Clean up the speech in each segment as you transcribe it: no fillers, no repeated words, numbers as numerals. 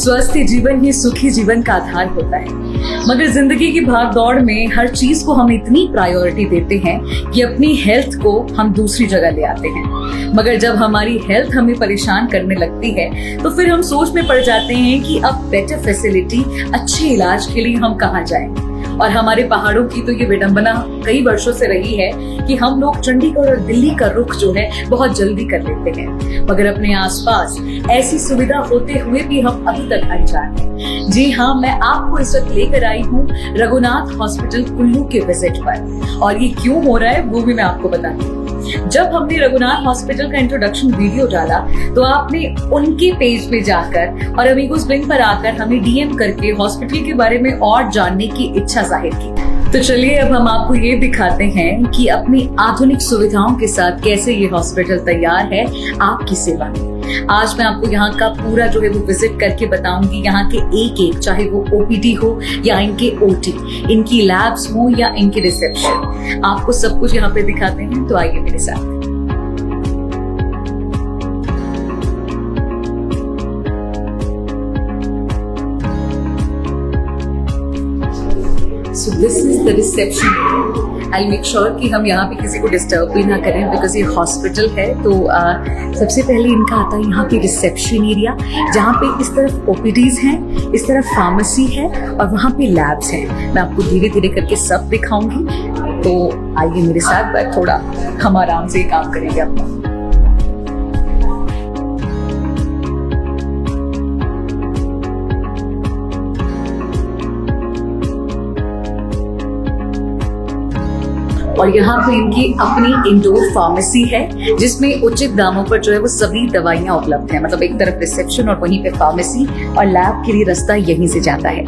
स्वस्थ जीवन ही सुखी जीवन का आधार होता है। मगर जिंदगी की भाग दौड़ में हर चीज को हम इतनी प्रायोरिटी देते हैं कि अपनी हेल्थ को हम दूसरी जगह ले आते हैं। मगर जब हमारी हेल्थ हमें परेशान करने लगती है तो फिर हम सोच में पड़ जाते हैं कि अब बेटर फैसिलिटी, अच्छे इलाज के लिए हम कहाँ जाएं। और हमारे पहाड़ों की तो ये विडंबना कई वर्षों से रही है कि हम लोग चंडीगढ़ और दिल्ली का रुख जो है बहुत जल्दी कर लेते हैं, मगर अपने आसपास ऐसी सुविधा होते हुए भी हम अभी तक अनजान हैं। जी हाँ, मैं आपको इस वक्त लेकर आई हूँ रघुनाथ हॉस्पिटल कुल्लू के विजिट पर, और ये क्यों हो रहा है वो भी मैं आपको बताती हूँ। जब हमने रघुनाथ हॉस्पिटल का इंट्रोडक्शन वीडियो डाला तो आपने उनके पेज पे जाकर और अमीगोस ब्लिंग पर आकर हमें डीएम करके हॉस्पिटल के बारे में और जानने की इच्छा जाहिर की। तो चलिए अब हम आपको ये दिखाते हैं कि अपनी आधुनिक सुविधाओं के साथ कैसे ये हॉस्पिटल तैयार है आपकी सेवा में। आज मैं आपको यहाँ का पूरा जो है वो विजिट करके बताऊंगी। यहाँ के एक चाहे वो ओपीडी हो या इनके ओटी, इनकी लैब्स हो या इनके रिसेप्शन, आपको सब कुछ यहाँ पे दिखाते हैं। तो आइए मेरे साथ। So this is the reception area. I'll make sure कि हम यहाँ पे किसी को डिस्टर्ब भी ना करें बिकॉज ये हॉस्पिटल है। तो सबसे पहले इनका आता है यहाँ पे रिसेप्शन एरिया, जहाँ पे इस तरफ ओपीडीज हैं, इस तरफ फार्मेसी है और वहाँ पे लैब्स हैं। मैं आपको धीरे धीरे करके सब दिखाऊंगी। तो आइए मेरे साथ, बैठ थोड़ा हम आराम से काम करेंगे अपना। और यहाँ पे इनकी अपनी इंडोर फार्मेसी है जिसमें उचित दामों पर जो है वो सभी दवाइयाँ उपलब्ध हैं। मतलब एक तरफ रिसेप्शन और वहीं पे फार्मेसी, और लैब के लिए रास्ता यहीं से जाता है।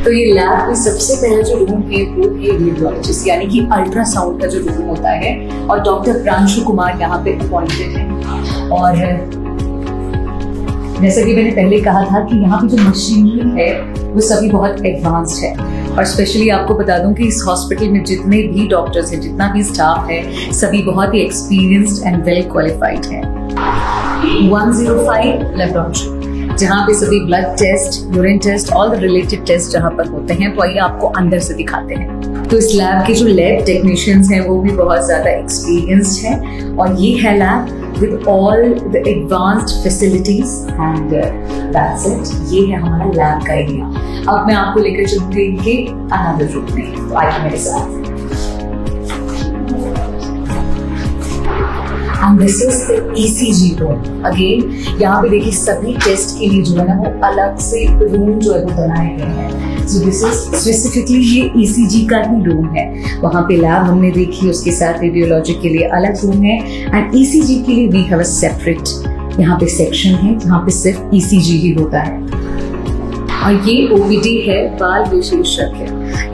तो ये लैब में सबसे पहला जो रूम है वो है रेडियोलॉजिस्ट, यानी कि अल्ट्रासाउंड का जो रूम होता है, और डॉक्टर प्रांशु कुमार यहाँ पे अपॉइंटेड है। और जैसा कि मैंने पहले कहा था कि यहाँ पे जो मशीनरी है वो सभी बहुत एडवांस्ड है। और स्पेशली आपको बता दूं कि इस हॉस्पिटल में जितने भी डॉक्टर्स हैं, जितना भी स्टाफ है, सभी बहुत ही एक्सपीरियंस्ड एंड वेल क्वालिफाइड हैं। 105 लेबोरेटरी, जहाँ पे सभी blood test, urine test, all the related test जहाँ पर होते हैं। तो आइए आपको अंदर से दिखाते हैं। तो इस लैब के जो लैब टेक्नीशियंस हैं वो भी बहुत ज्यादा एक्सपीरियंस्ड हैं, और ये है lab with all the advanced facilities and that's it। ये है हमारा लैब का एरिया। अब मैं आपको लेकर चलूंगी इनके अनदर रूम में। तो आइए मेरे साथ। And this is the ECG room। Again, यहाँ पे देखिए सभी टेस्ट के लिए जो है ना वो अलग से रूम जो है वो बनाए गए हैं। So this is specifically ये ECG का ही रूम है। वहाँ पे लैब हमने देखी, उसके साथ रेडियोलॉजी के लिए अलग रूम है, एंड ECG के लिए we have a separate यहाँ पे सेक्शन है जहाँ पे सिर्फ ECG ही होता है। और ये OPD है बाल विशेषज्ञ,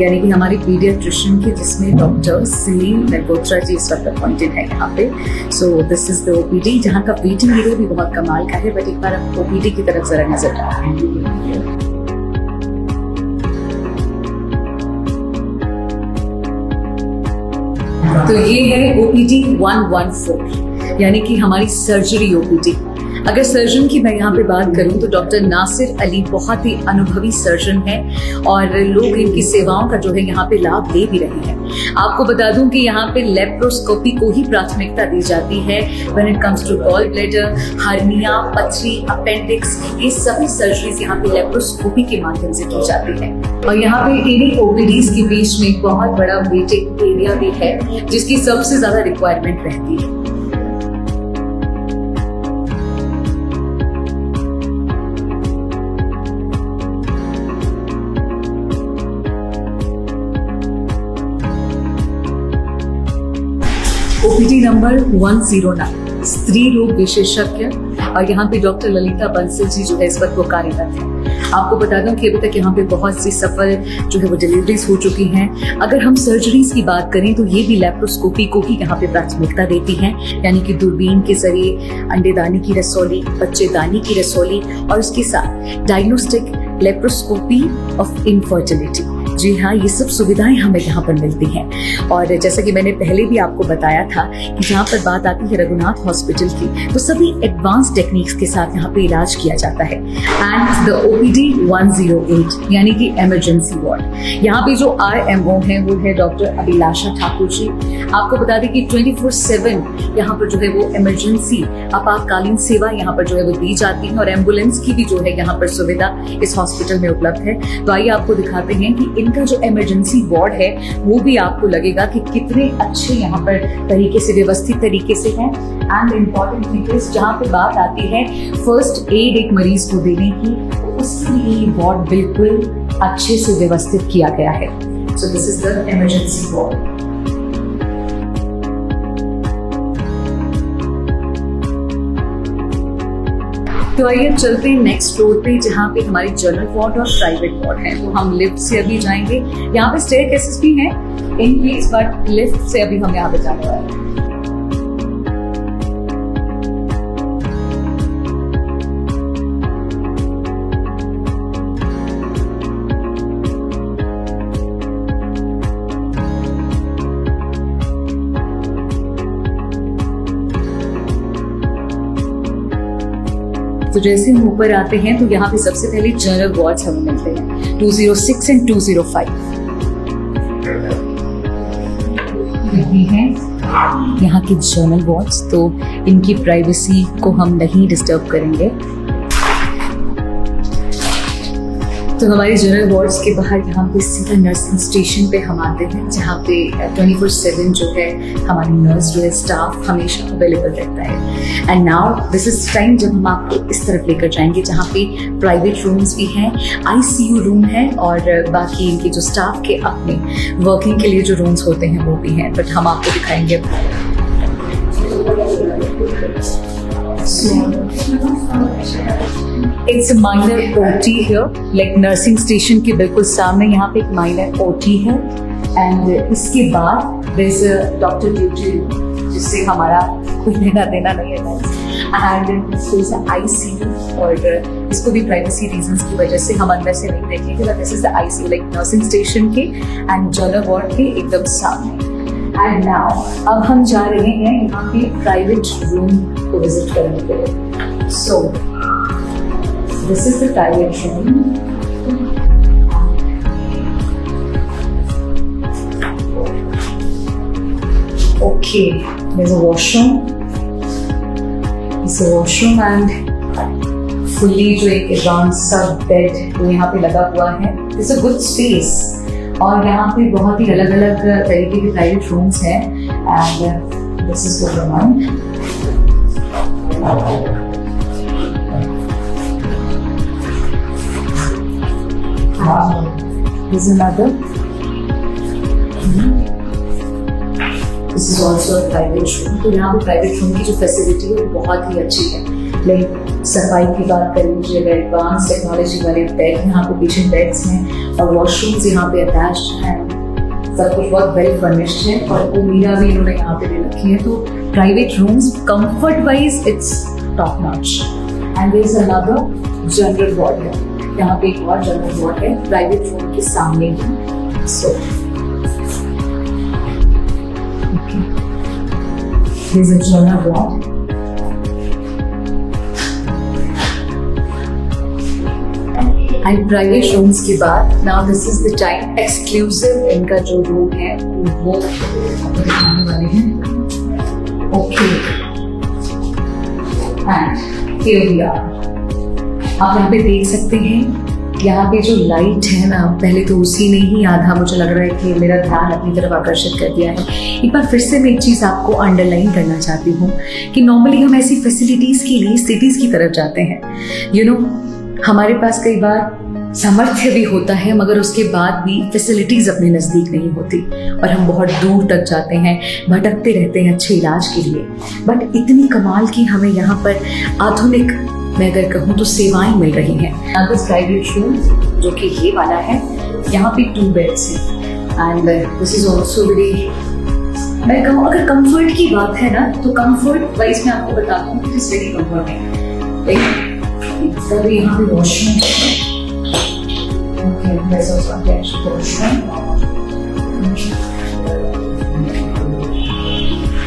यानी कि हमारे पीडियाट्रिशियन के, जिसमें डॉक्टर सलीम मल्होत्रा जी इस वक्त अपॉइंटेड है यहाँ पे। सो दिस इज द OPD, जहाँ का वेटिंग एरिया भी बहुत कमाल का है। बट एक बार आप OPD की तरफ जरा नजर डालें। तो ये है OPD 114, यानी कि हमारी सर्जरी OPD। अगर सर्जन की मैं यहाँ पे बात करूँ तो डॉक्टर नासिर अली बहुत ही अनुभवी सर्जन है, और लोग इनकी सेवाओं का जो है यहाँ पे लाभ ले भी रहे हैं। आपको बता दूं कि यहाँ पे लेप्रोस्कोपी को ही प्राथमिकता दी जाती है when it comes to gall bladder, hernia, पथरी, अपेंडिक्स। ये सभी सर्जरीज यहाँ पे लेप्रोस्कोपी के माध्यम से की जाती है। और यहाँ पे इन्हीं ओपीडीज के बीच में एक बहुत बड़ा वेटिंग एरिया भी है जिसकी सबसे ज्यादा रिक्वायरमेंट रहती है। OPD नंबर 109, स्त्री रोग विशेषज्ञ, और यहाँ पे डॉक्टर ललिता बंसल जी जो है इस वक्त वो कार्यरत है। आपको बता दूं कि अभी तक यहाँ पे बहुत सी सफल जो है वो डिलीवरीज हो चुकी हैं। अगर हम सर्जरीज की बात करें तो ये भी लेप्रोस्कोपी को ही यहाँ पे प्राथमिकता देती हैं, यानी कि दूरबीन के जरिए अंडेदानी की रसौली, बच्चेदानी की रसौली, और उसके साथ डायग्नोस्टिक लेप्रोस्कोपी ऑफ इनफर्टिलिटी, जी हाँ, ये सब सुविधाएं हमें यहाँ पर मिलती हैं। और जैसा कि मैंने पहले भी आपको बताया था कि जहाँ पर बात आती है रघुनाथ हॉस्पिटल की, तो सभी एडवांस टेक्निक्स के साथ यहाँ पे इलाज किया जाता है। एंड द OPD 108 यानी कि इमरजेंसी वार्ड, यहाँ पे जो RMO है वो है डॉक्टर अभिलाषा ठाकुर जी। आपको बता दें कि 24/7 यहाँ पर जो है वो इमरजेंसी आपातकालीन सेवा यहाँ पर जो है वो दी जाती है, और एम्बुलेंस की भी जो है यहाँ पर सुविधा इस हॉस्पिटल में उपलब्ध है। तो आइए आपको दिखाते हैं कि इनका जो इमरजेंसी वार्ड है वो भी आपको लगेगा कि कितने अच्छे यहाँ पर तरीके से, व्यवस्थित तरीके से है। एंड इम्पॉर्टेंट थिंग इज, जहाँ पे बात आती है फर्स्ट एड एक मरीज को देने की, उसके लिए ये वार्ड बिल्कुल अच्छे से व्यवस्थित किया गया है। सो this is the emergency ward. तो आइए चलते हैं नेक्स्ट फ्लोर पे, जहाँ पे हमारी जनरल वार्ड और प्राइवेट वार्ड है। तो हम लिफ्ट से अभी जाएंगे। यहाँ पे स्टेयरकेसेस भी हैं इन केस, बट लिफ्ट से अभी हम यहाँ पे जाने वाले हैं। तो जैसे हम ऊपर आते हैं तो यहाँ पे सबसे पहले जनरल वार्ड्स हमें मिलते हैं, 206 एंड 205 ये हैं यहाँ के जनरल वार्ड्स। तो इनकी प्राइवेसी को हम नहीं डिस्टर्ब करेंगे। तो हमारे जनरल वार्ड्स के बाहर यहाँ पे सीधा नर्सिंग स्टेशन पे हम आते हैं, जहाँ पे 24/7 जो है हमारी नर्स जो है स्टाफ हमेशा अवेलेबल रहता है। And now this is time जब हम आपको इस तरफ लेकर जाएंगे, जहाँ पे प्राइवेट रूम्स भी हैं, ICU रूम है, और बाकी इनके जो स्टाफ के अपने वर्किंग के लिए जो रूम्स होते हैं वो भी हैं, बट हम आपको दिखाएंगे। It's a minor OT here, like nursing station के बिल्कुल सामने यहाँ पे एक माइनर OT है। एंड इसके बाद there's a डॉक्टर ड्यूटी जिससे हमारा कोई लेना देना नहीं है। एंड there's a ICU, और इसको भी प्राइवेसी रीजंस की वजह से हम अंदर से नहीं देखेंगे, but this is the ICU, like nursing station के एंड जनरल वार्ड के एकदम सामने। एंड नाउ अब हम जा रहे हैं यहाँ पे प्राइवेट रूम को विजिट करने के लिए। So this is the private room. Okay, there is a washroom, it's a washroom and fully जो एक एडवांस सा बेड वो यहाँ पे लगा हुआ है। इट्स अ गुड स्पेस, और यहाँ पे बहुत ही अलग अलग तरीके के प्राइवेट रूम्स हैं। And this is the one. This is another. This is also a private room. तो यहाँ पे प्राइवेट रूम की जो फैसिलिटी है वो बहुत ही अच्छी है। लाइक सफाई की बात कर लीजिए, एडवांस टेक्नोलॉजी वाले बेड, यहाँ पे पेशेंट बेड्स हैं, और वॉशरूम्स यहाँ पे अटैच्ड हैं। सब कुछ बहुत वेल फर्निश्ड है, और अलमीरा भी इन्होंने यहाँ पे दे रखी है। तो private rooms comfort wise it's top notch. And there is another general ward है, यहाँ पे एक और जनरल वार्ड है प्राइवेट रूम के सामने ही। So there is a general ward. And private rooms के बाद now this is the time exclusive इनका जो रूम है वो आपको दिखाने वाले हैं। Okay, and here we are. आप यहाँ पे देख सकते हैं, यहाँ पे जो लाइट है ना, पहले तो उसी ने ही आधा मुझे लग रहा है कि मेरा ध्यान अपनी तरफ आकर्षित कर दिया है। एक बार फिर से मैं एक चीज़ आपको अंडरलाइन करना चाहती हूँ कि नॉर्मली हम ऐसी फैसिलिटीज़ के लिए सिटीज़ की तरफ जाते हैं। यू नो, हमारे पास कई बार सामर्थ्य भी होता है, मगर उसके बाद भी फैसिलिटीज अपने नज़दीक नहीं होती, और हम बहुत दूर तक जाते हैं, भटकते रहते हैं अच्छे इलाज के लिए। बट इतनी कमाल की हमें यहाँ पर आधुनिक, मैं अगर कहूँ तो, सेवाएं मिल रही हैं। दिस प्राइवेट रूम जो कि ये वाला है, यहाँ पे 2 बेड्स हैं। And this is also very, मैं कहूँ अगर कंफर्ट की बात है ना, तो कंफर्ट वाइज मैं आपको बताता हूँ कि इट इज वेरी कंफर्टिंग। यहाँ पे वॉशरूम है, vessels on the actual portion.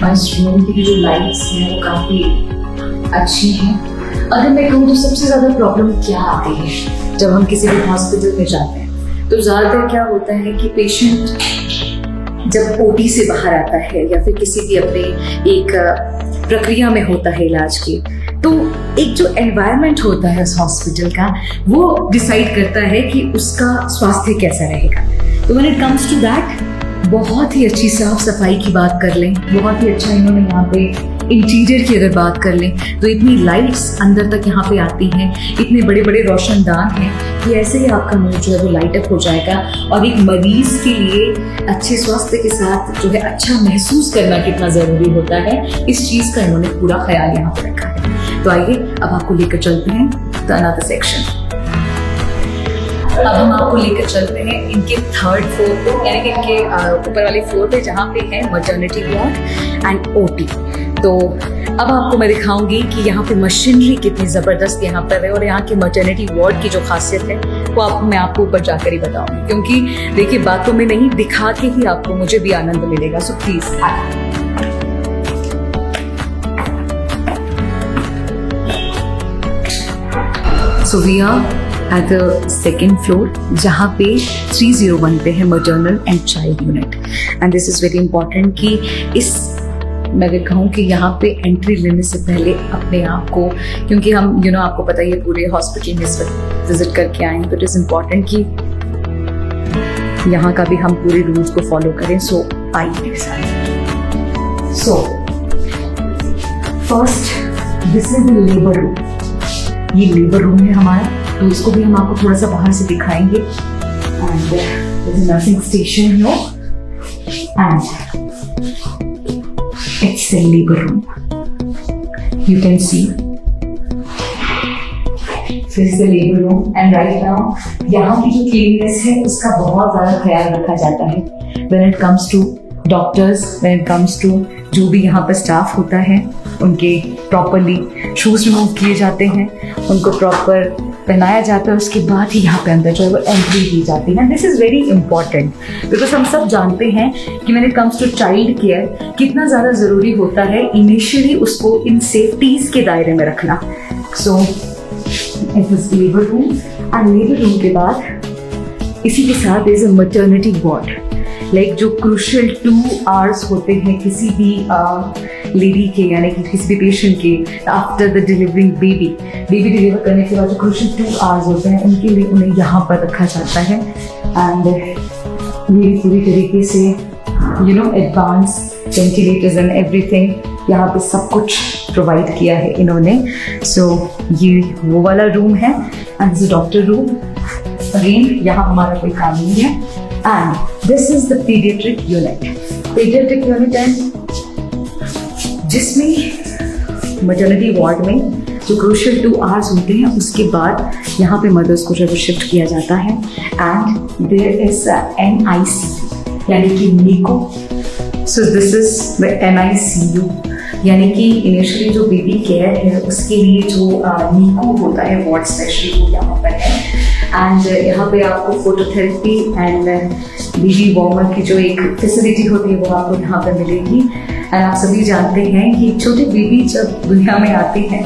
इस रूम की जो लाइट्स हैं वो काफी अच्छी हैं। अगर मैं कहूँ तो सबसे ज्यादा प्रॉब्लम क्या आती है जब हम किसी भी हॉस्पिटल में जाते हैं, तो ज्यादातर क्या होता है कि पेशेंट जब ओटी से बाहर आता है या फिर किसी भी अपने एक प्रक्रिया में होता है इलाज की, तो एक जो एनवायरनमेंट होता है उस हॉस्पिटल का वो डिसाइड करता है कि उसका स्वास्थ्य कैसा रहेगा। तो when it comes to that, बहुत ही अच्छी साफ सफाई की बात कर लें, बहुत ही अच्छा इन्होंने यहाँ पे इंटीरियर की अगर बात कर लें तो इतनी लाइट्स अंदर तक यहाँ पे आती हैं, इतने बड़े बड़े रोशनदान हैं कि ऐसे ही आपका मूड जो है वो लाइट अप हो जाएगा। और एक मरीज के लिए अच्छे स्वास्थ्य के साथ जो है अच्छा महसूस करना कितना ज़रूरी होता है, इस चीज़ का इन्होंने पूरा ख्याल यहाँ पे रखा है। तो आइए अब आपको लेकर चलते हैं द अनदर सेक्शन। अब हम आपको लेकर चलते हैं इनके थर्ड फ्लोर पे, यानी कि इनके ऊपर वाले फ्लोर पे जहाँ पे है मटर्निटी वार्ड एंड ओटी। तो अब आपको मैं दिखाऊंगी कि यहाँ पे मशीनरी कितनी ज़बरदस्त यहाँ पर है और यहाँ के मटर्निटी वार्ड की जो खासियत है वो मैं आपको ऊपर जाकर ही बताऊंगी, क्योंकि देखिए बातों में नहीं, दिखा के ही आपको मुझे भी आनंद मिलेगा। So please so we are at the second floor जहाँ पे 301 पे है maternal and child unit. And this is very important कि इस मैं अगर कहूँ कि यहाँ पे एंट्री लेने से पहले अपने आप को, क्योंकि हम आपको पता ही है पूरे हॉस्पिटल में इस वक्त विजिट करके आए हैं, तो इट इज़ इम्पॉर्टेंट कि यहाँ का भी हम पूरे रूल्स को फॉलो करें। सो आइए मेरे साथ। So first this is the labour room. ये लेबर रूम है हमारा, तो इसको भी हम आपको थोड़ा सा बाहर से दिखाएंगे। And this is nursing station here and it's the labour room. You can see this is the labour room and right now यहाँ की जो क्लीननेस है उसका बहुत ज्यादा ख्याल रखा जाता है when it comes to doctors, when it comes to जो भी यहाँ पर स्टाफ होता है, उनके प्रॉपरली शूज रिमूव किए जाते हैं, उनको प्रॉपर पहनाया जाता है, उसके बाद ही यहाँ पे अंदर जो है वो एंट्री दी जाती है। This is very important because हम सब जानते हैं कि when it comes to child care कितना ज़्यादा ज़रूरी होता है इनिशियली उसको इन सेफ्टीज़ के दायरे में रखना। So it is labour room and labour room के बाद इसी के साथ is a maternity ward. Like जो क्रूशियल 2 आवर्स होते हैं किसी भी लेडी के, यानी कि किसी भी पेशेंट के after the delivering baby deliver करने के बाद जो क्रूशियल 2 आवर्स होते हैं उनके लिए उन्हें यहाँ पर रखा जाता है। एंड ये पूरी तरीके से एडवांस वेंटिलेटर्स एंड एवरीथिंग यहाँ पे सब कुछ प्रोवाइड किया है इन्होंने। सो ये वो वाला रूम है and this doctor room. Again यहाँ हमारा कोई काम नहीं है। And this is the paediatric unit and जिसमें मटर्निटी वार्ड में जो क्रूशियल 2 आवर्स होते हैं उसके बाद यहाँ पे मदर्स को जब शिफ्ट किया जाता है। एंड देयर इज NICU यानी कि नीको। सो दिस इज द NICU यानी कि इनिशियली जो बेबी केयर है उसके लिए जो नीको होता है वार्ड स्पेशली वो यहाँ पर है। एंड यहाँ पे आपको फोटोथेरेपी एंड बेबी वार्मर की जो एक फैसिलिटी होती है वो आपको यहाँ पर मिलेगी। एंड आप सभी जानते हैं कि छोटे बेबी जब दुनिया में आते हैं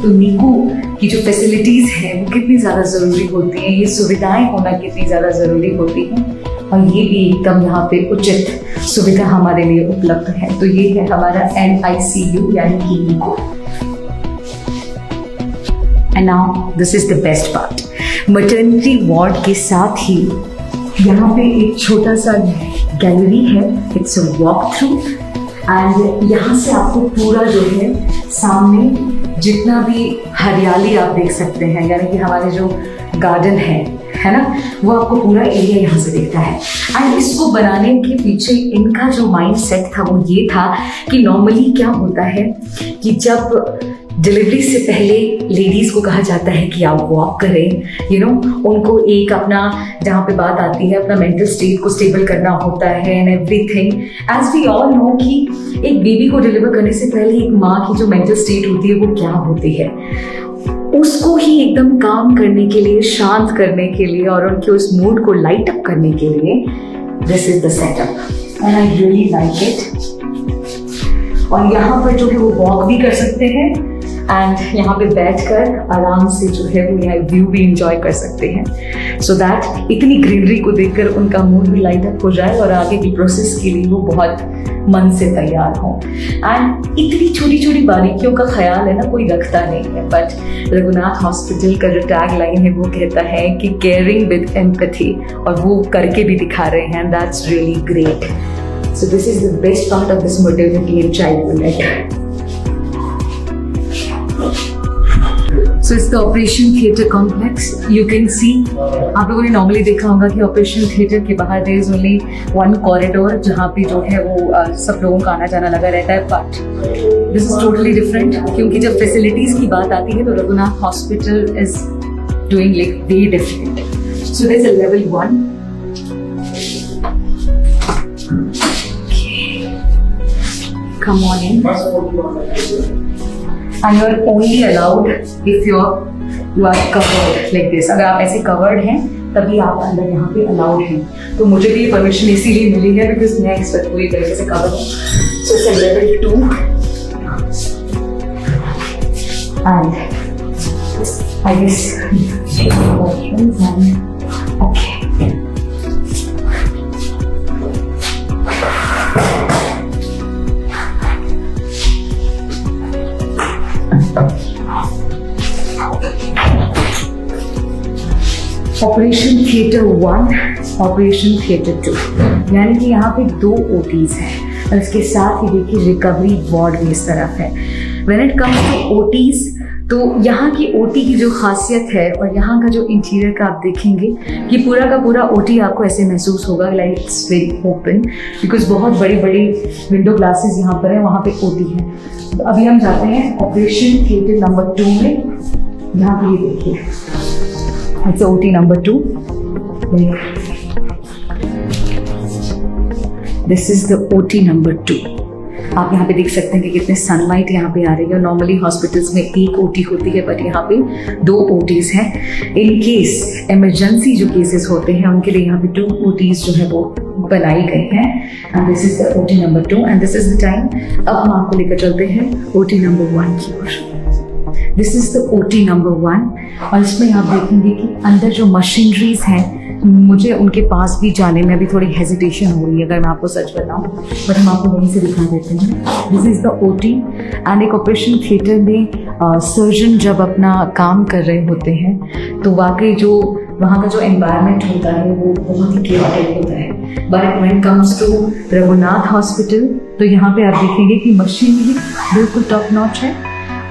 तो नीको की जो फैसिलिटीज़ हैं वो कितनी ज़्यादा ज़रूरी होती हैं, ये सुविधाएं होना कितनी ज़्यादा ज़रूरी होती हैं, और ये भी एकदम यहाँ पे उचित सुविधा हमारे लिए उपलब्ध है। तो ये है हमारा NICU यानी कि नीको। And now this is the best part, maternity ward के साथ ही यहाँ पे एक छोटा सा गैलरी है, it's a walk through. And यहाँ से आपको पूरा जो है सामने जितना भी हरियाली आप देख सकते हैं, यानी कि हमारे जो गार्डन है ना, वो आपको पूरा एरिया यहाँ से दिखता है। एंड इसको बनाने के पीछे इनका जो माइंड सेट था वो ये था कि नॉर्मली क्या होता है कि जब डिलीवरी से पहले लेडीज को कहा जाता है कि आप वॉक करें, उनको एक अपना जहाँ पे बात आती है अपना मेंटल स्टेट को स्टेबल करना होता है and everything. As we all know कि एक बेबी को डिलीवर करने से पहले एक माँ की जो मेंटल स्टेट होती है वो क्या होती है, उसको ही एकदम काम करने के लिए, शांत करने के लिए और उनके उस मूड को लाइट अप करने के लिए this is the setup and I really like it. और यहाँ पर जो है वो वॉक भी कर सकते हैं एंड यहाँ पे बैठकर आराम से जो है वो यहाँ व्यू भी इंजॉय कर सकते हैं, सो दैट इतनी ग्रीनरी को देखकर उनका मूड भी लाइट अप हो जाए और आगे की प्रोसेस के लिए वो बहुत मन से तैयार हो। एंड इतनी छोटी छोटी बारीकियों का ख्याल है ना कोई रखता नहीं है, बट रघुनाथ हॉस्पिटल का जो टैग लाइन है वो कहता है कि केयरिंग विद एम्पैथी, और वो करके भी दिखा रहे हैं, that's really great. So this is the best part of this modernity in child unit. So it's the operation theatre complex. You can see, आप लोगों ने नॉर्मली देखा होगा कि ऑपरेशन थिएटर के बाहर there is only one corridor जहाँ पे जो है वो सब लोगों का आना जाना लगा रहता है, but this is totally different क्योंकि जब फैसिलिटीज की बात आती है तो Raghunath hospital is doing like way different. So there's a level 1. Come on in. And you are only allowed if you are covered like this. अगर आप ऐसे covered हैं तभी आप अंदर यहाँ पे allowed हैं। तो मुझे भी परमिशन इसीलिए मिली है because मैं इस वक्त पूरी तरीके से covered हूँ। So it's a level 2 and I guess okay. Operation theatre 1, operation theatre 2, यानी कि यहाँ पे 2 OTs हैं और इसके साथ ही देखिए रिकवरी वार्ड भी इस तरफ है। When it comes to OTs तो यहाँ की OT की जो खासियत है और यहाँ का जो इंटीरियर का आप देखेंगे कि पूरा का पूरा OT आपको ऐसे महसूस होगा like it's very open because बहुत बड़ी बड़ी विंडो ग्लासेस यहाँ पर है, वहाँ पे OT है। तो अभी हम जाते हैं ऑपरेशन थिएटर नंबर 2 में। यहाँ पे ये देखिए it's OT number 2. This is the OT number 2. आप यहाँ पे देख सकते हैं कि कितने सनलाइट यहाँ पे आ रही है। नॉर्मली हॉस्पिटल्स में 1 OT होती है बट यहाँ पे 2 OTs हैं। इन केस इमरजेंसी जो केसेस होते हैं उनके लिए यहाँ पे 2 OTs जो है वो बनाई गई हैं। And this is the OT number 2 and this is the time. अब हम आपको लेकर चलते हैं OT नंबर 1 की ओर। This is the OT number 1 और इसमें आप देखेंगे कि अंदर जो मशीनरीज हैं मुझे उनके पास भी जाने में अभी थोड़ी हेजिटेशन हो रही है अगर मैं आपको सच बताऊं, बट हम आपको वहीं से दिखा देते हैं। This is the OT and एक ऑपरेशन थिएटर में सर्जन जब अपना काम कर रहे होते हैं तो वाकई जो वहाँ का जो एनवायरनमेंट होता है वो बहुत ही केयरफुल होता है। But when it comes to Raghunath hospital तो यहाँ पे आप देखेंगे कि मशीनरी बिल्कुल टॉप नॉच है।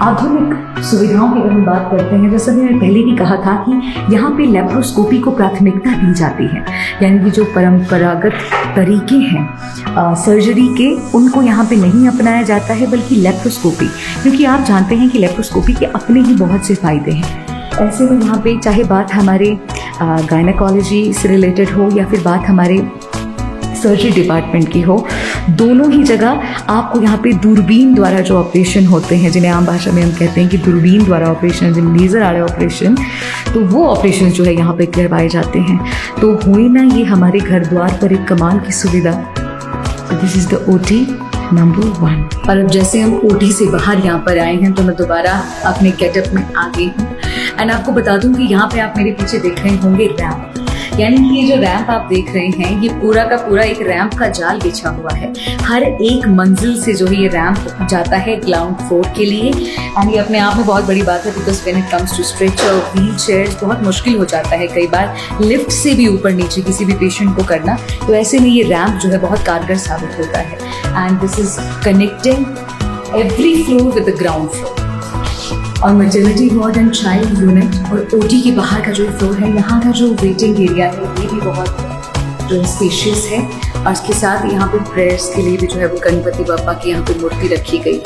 आधुनिक सुविधाओं की अगर हम बात करते हैं, जैसा मैंने पहले भी कहा था कि यहाँ पे लेप्रोस्कोपी को प्राथमिकता दी जाती है, यानी कि जो परंपरागत तरीके हैं सर्जरी के उनको यहाँ पे नहीं अपनाया जाता है बल्कि लेप्रोस्कोपी, क्योंकि आप जानते हैं कि लेप्रोस्कोपी के अपने ही बहुत से फायदे हैं। ऐसे में यहाँ पे चाहे बात हमारे गायनेकोलॉजी से रिलेटेड हो या फिर बात हमारे सर्जरी डिपार्टमेंट की हो, दोनों ही जगह आपको यहाँ पे दूरबीन द्वारा जो ऑपरेशन होते हैं, जिन्हें आम भाषा में हम कहते हैं कि दूरबीन द्वारा ऑपरेशन, जिन्हें लेज़र आड़े ऑपरेशन, तो वो ऑपरेशन जो है यहाँ पे करवाए जाते हैं। तो हुई ना ये हमारे घर द्वार पर एक कमाल की सुविधा। This is the OT number 1। और अब जैसे हम OT से बाहर यहाँ पर आए हैं तो मैं दोबारा अपने गेटअप में आ गई हूँ एंड आपको बता दूँ कि यहाँ पे आप मेरे पीछे देख रहे होंगे रैम्प, यानी कि ये जो रैंप आप देख रहे हैं ये पूरा का पूरा एक रैंप का जाल बिछा हुआ है। हर एक मंजिल से जो है ये रैंप जाता है ग्राउंड फ्लोर के लिए एंड ये अपने आप में बहुत बड़ी बात है because when it comes to stretcher, wheel chairs बहुत मुश्किल हो जाता है कई बार लिफ्ट से भी ऊपर नीचे किसी भी पेशेंट को करना, तो ऐसे में ये रैंप जो है बहुत कारगर साबित होता है। And this is connecting every floor with the ground floor. और maternity ward and child unit और OT के बाहर का जो फ्लोर है, यहाँ का जो वेटिंग एरिया है ये भी बहुत जो स्पेशियस है और इसके साथ यहाँ पे प्रेयर्स के लिए भी जो है वो गणपति बापा की यहाँ पे मूर्ति रखी गई।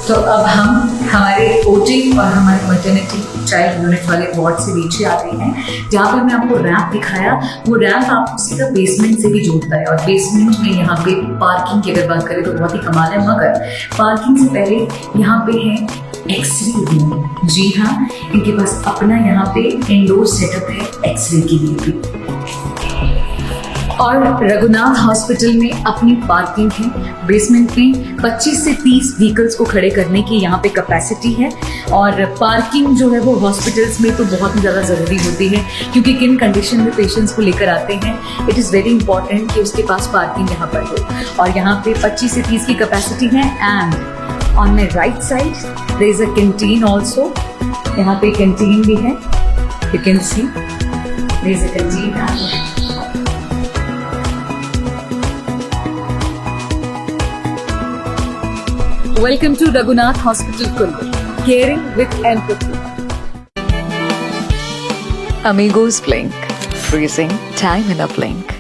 तो अब हम हमारे OT और हमारे मैटरनिटी चाइल्ड यूनिट वाले वार्ड से नीचे आ गए हैं। जहाँ पर मैं आपको रैंप दिखाया, वो रैंप आपको सीधा बेसमेंट से भी जोड़ता है और बेसमेंट में यहाँ पे पार्किंग की अगर बात करें तो बहुत ही कमाल है, मगर पार्किंग से पहले यहाँ पे है एक्सरे रूम। जी हाँ, इनके पास अपना यहाँ पे इंडोर सेटअप है एक्सरे के लिए भी। और रघुनाथ हॉस्पिटल में अपनी पार्किंग है। बेसमेंट में 25 से 30 व्हीकल्स को खड़े करने की यहाँ पे कैपेसिटी है। और पार्किंग जो है वो हॉस्पिटल्स में तो बहुत ही ज़्यादा ज़रूरी होती है, क्योंकि किन कंडीशन में पेशेंट्स को लेकर आते हैं, इट इज़ वेरी इंपॉर्टेंट कि उसके पास पार्किंग यहाँ पर हो। और यहाँ पे 25 से 30 की कैपेसिटी है। And on my right side there is a canteen also. यहाँ पे कैंटीन भी है, you can see there is a canteen. Welcome to Raghunath Hospital, Kullu. Caring with empathy. Amigos Blink, freezing time in a blink.